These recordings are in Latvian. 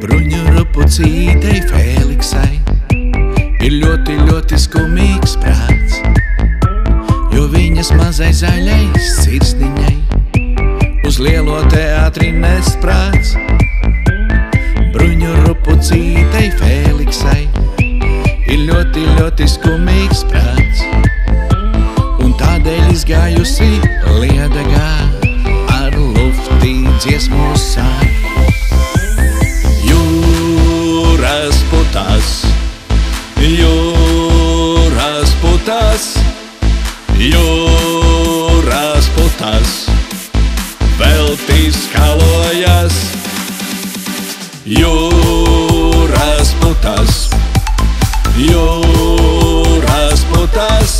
Bruņu rupucītei Feliksai ir ļoti, ļoti skumīgs prāts, jo viņas mazai zaļai sirsniņai uz lielo teātri nesprāts. Bruņu rupucītei Feliksai ir ļoti, ļoti skumīgs prāts, un tādēļ izgājusi Liedagā ar lufti dziesmu sāk. Jūras putās, jūras putās, jūras putās, velti skalojas. Jūras putās, jūras putās,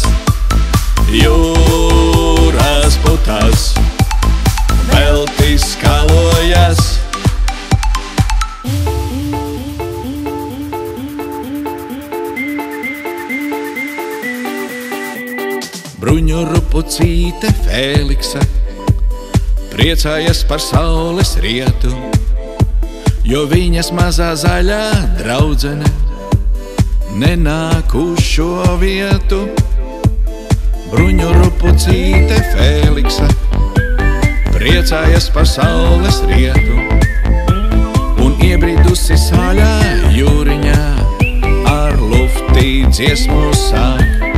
jūras putās, velti skalojas. Bruņu rupucīte Feliksa priecājas par saules rietu, jo viņas mazā zaļā draudzene nenāk uz šo vietu. Bruņu rupucīte Feliksa priecājas par saules rietu un iebridusi saļā jūriņā ar lufti dziesmu sāk.